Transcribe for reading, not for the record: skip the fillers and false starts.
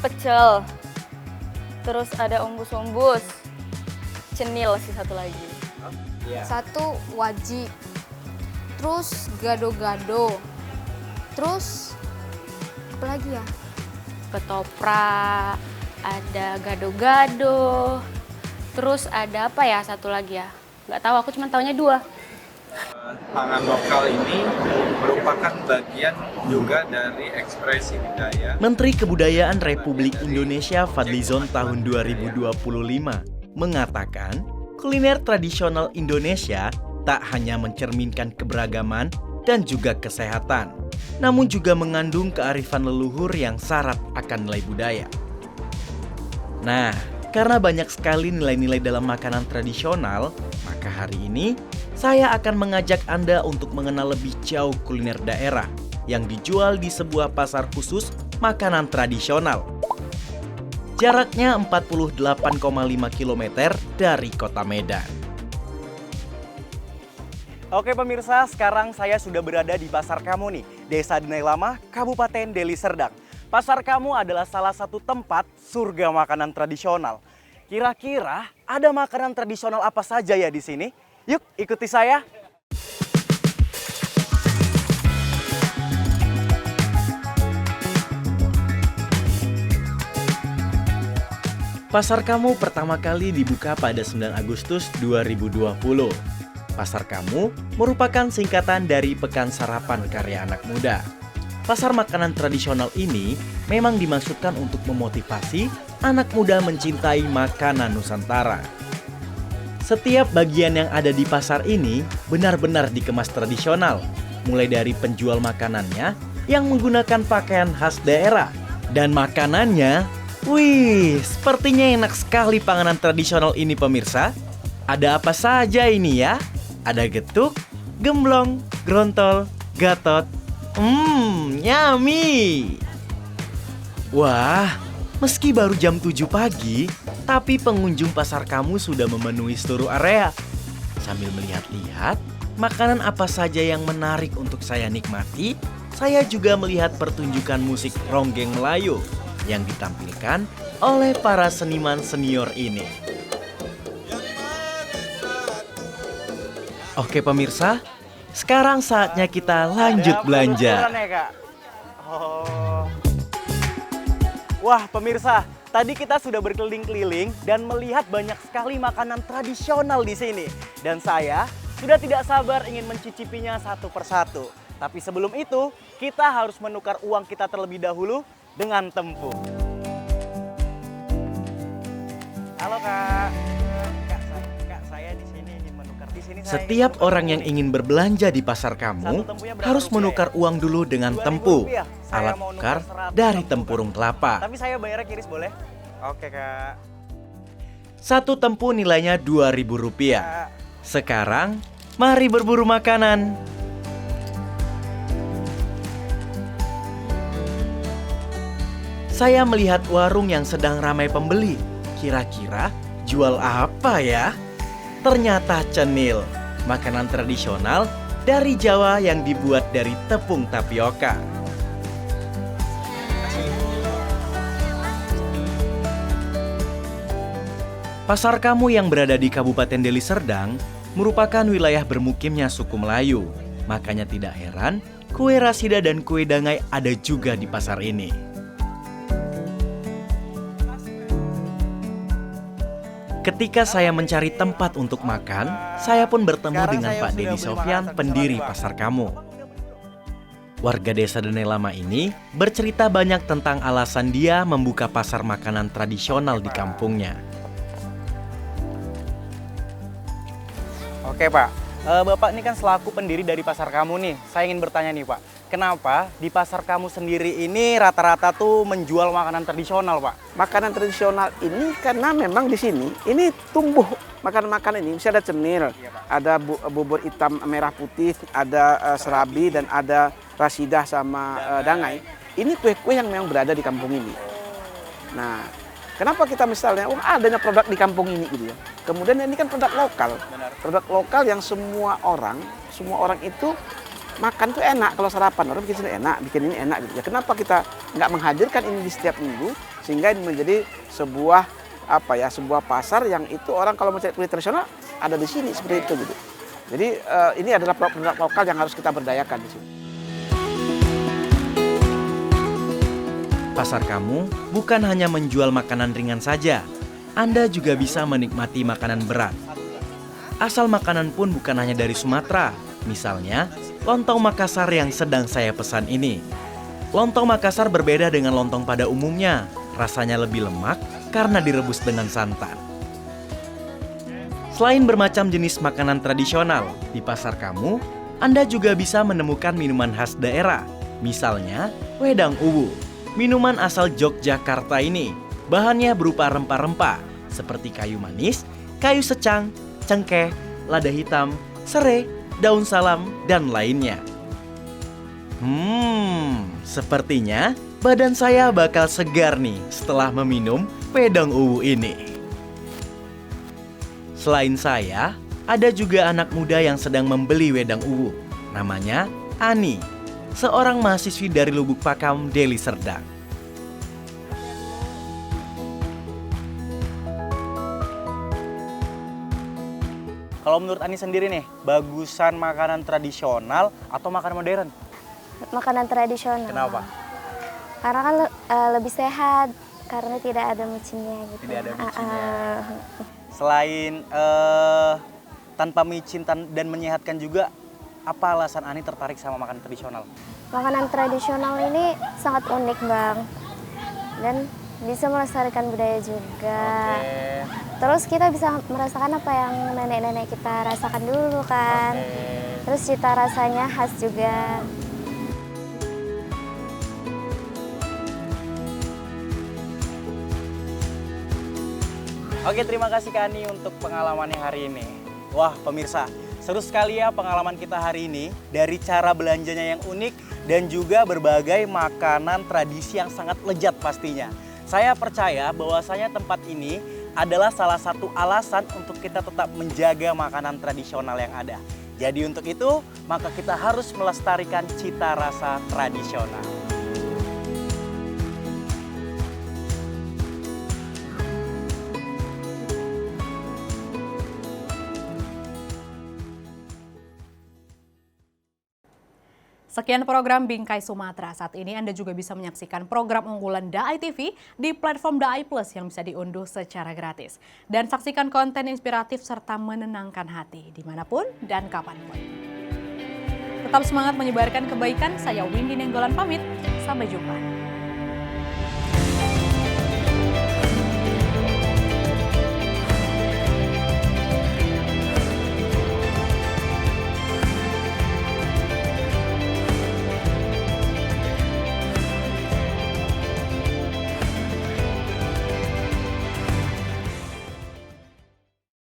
pecel. Terus ada umbus-umbus. Cenil sih satu lagi. Satu wajik. Terus gado-gado. Terus apa lagi ya? Ketoprak, ada gado-gado. Terus ada apa ya satu lagi ya? Nggak tahu, aku cuma taunya 2. Pangan lokal ini merupakan bagian juga dari ekspresi budaya. Menteri Kebudayaan Republik Indonesia Fadlizon tahun 2025 mengatakan kuliner tradisional Indonesia tak hanya mencerminkan keberagaman dan juga kesehatan, namun juga mengandung kearifan leluhur yang syarat akan nilai budaya. Nah, karena banyak sekali nilai-nilai dalam makanan tradisional, maka hari ini saya akan mengajak Anda untuk mengenal lebih jauh kuliner daerah yang dijual di sebuah pasar khusus makanan tradisional. Jaraknya 48,5 km dari kota Medan. Oke pemirsa, sekarang saya sudah berada di Pasar Kamu nih, Desa Denai Lama, Kabupaten Deli Serdang. Pasar Kamu adalah salah satu tempat surga makanan tradisional. Kira-kira ada makanan tradisional apa saja ya di sini? Yuk ikuti saya. Pasar Kamu pertama kali dibuka pada 9 Agustus 2020. Pasar Kamu merupakan singkatan dari Pekan Sarapan Karya Anak Muda. Pasar makanan tradisional ini memang dimaksudkan untuk memotivasi anak muda mencintai makanan Nusantara. Setiap bagian yang ada di pasar ini benar-benar dikemas tradisional, mulai dari penjual makanannya yang menggunakan pakaian khas daerah. Dan makanannya, wih, sepertinya enak sekali panganan tradisional ini pemirsa. Ada apa saja ini ya? Ada getuk, gemblong, grontol, gatot. Yummy! Wah, meski baru jam 7 pagi, tapi pengunjung pasar Kamu sudah memenuhi seluruh area. Sambil melihat-lihat, makanan apa saja yang menarik untuk saya nikmati, saya juga melihat pertunjukan musik ronggeng Melayu yang ditampilkan oleh para seniman senior ini. Oke pemirsa, sekarang saatnya kita lanjut belanja. Wah pemirsa, tadi kita sudah berkeliling-keliling dan melihat banyak sekali makanan tradisional di sini. Dan saya sudah tidak sabar ingin mencicipinya satu persatu. Tapi sebelum itu, kita harus menukar uang kita terlebih dahulu dengan Tempo. Halo Kak. Kak, saya di sini ingin menukar. Di sini saya Setiap orang yang ingin berbelanja di pasar Kamu harus menukar uang dulu dengan Tempo, alat tukar dari tempurung kelapa. Tapi saya bayarnya kiris boleh? Oke Kak. Satu Tempo nilainya Rp2.000. Sekarang, mari berburu makanan. Saya melihat warung yang sedang ramai pembeli. Kira-kira jual apa ya? Ternyata cenil, makanan tradisional dari Jawa yang dibuat dari tepung tapioka. Pasar Kamu yang berada di Kabupaten Deli Serdang merupakan wilayah bermukimnya suku Melayu. Makanya tidak heran, kue rasida dan kue dangai ada juga di pasar ini. Ketika saya mencari tempat untuk makan, saya pun bertemu dengan Pak Dedi Sofyan, pendiri Pasar Kamu. Warga desa Denai Lama ini bercerita banyak tentang alasan dia membuka pasar makanan tradisional di kampungnya. Oke Pak, Bapak ini kan selaku pendiri dari Pasar Kamu nih. Saya ingin bertanya nih Pak, kenapa di Pasar Kamu sendiri ini rata-rata tuh menjual makanan tradisional Pak? Makanan tradisional ini karena memang di sini ini tumbuh makanan-makanan ini. Misalnya ada cenil, ada bubur hitam merah putih, ada serabi dan ada rasidah sama dangai. Ini kue-kue yang memang berada di kampung ini. Nah, kenapa kita misalnya adanya produk di kampung ini gitu ya. Kemudian ini kan produk lokal. Produk lokal yang semua orang itu makan tuh enak kalau sarapan, orang bikin sini enak, bikin ini enak gitu. Ya kenapa kita nggak menghadirkan ini di setiap minggu sehingga ini menjadi sebuah sebuah pasar yang itu orang kalau mencari kuliner tradisional ada di sini seperti itu gitu. Jadi ini adalah produk lokal yang harus kita berdayakan di sini. Pasar Kamu bukan hanya menjual makanan ringan saja, Anda juga bisa menikmati makanan berat. Asal makanan pun bukan hanya dari Sumatera, misalnya lontong Makassar yang sedang saya pesan ini. Lontong Makassar berbeda dengan lontong pada umumnya, rasanya lebih lemak karena direbus dengan santan. Selain bermacam jenis makanan tradisional, di Pasar Kamu, Anda juga bisa menemukan minuman khas daerah, misalnya wedang uwu. Minuman asal Yogyakarta ini, bahannya berupa rempah-rempah, seperti kayu manis, kayu secang, cengkeh, lada hitam, serai, daun salam, dan lainnya. Sepertinya badan saya bakal segar nih setelah meminum wedang uwu ini. Selain saya, ada juga anak muda yang sedang membeli wedang uwu. Namanya Ani, seorang mahasiswi dari Lubuk Pakam, Deli Serdang. Kalau menurut Ani sendiri nih, bagusan makanan tradisional atau makanan modern? Makanan tradisional. Kenapa? Karena kan lebih sehat, karena tidak ada micinnya gitu. Tidak ada micinnya. Selain tanpa micin dan menyehatkan juga, apa alasan Ani tertarik sama makanan tradisional? Makanan tradisional ini sangat unik, Bang. Dan bisa melestarikan budaya juga. Terus kita bisa merasakan apa yang nenek-nenek kita rasakan dulu kan. Terus cita rasanya khas juga. Oke, terima kasih Kak Ani untuk pengalamannya hari ini. Wah, pemirsa, seru sekali ya pengalaman kita hari ini. Dari cara belanjanya yang unik dan juga berbagai makanan tradisi yang sangat lezat pastinya. Saya percaya bahwasanya tempat ini adalah salah satu alasan untuk kita tetap menjaga makanan tradisional yang ada. Jadi untuk itu, maka kita harus melestarikan cita rasa tradisional. Sekian program Bingkai Sumatera. Saat ini Anda juga bisa menyaksikan program unggulan DAI TV di platform DAI Plus yang bisa diunduh secara gratis. Dan saksikan konten inspiratif serta menenangkan hati dimanapun dan kapanpun. Tetap semangat menyebarkan kebaikan. Saya Windy Nenggolan pamit. Sampai jumpa.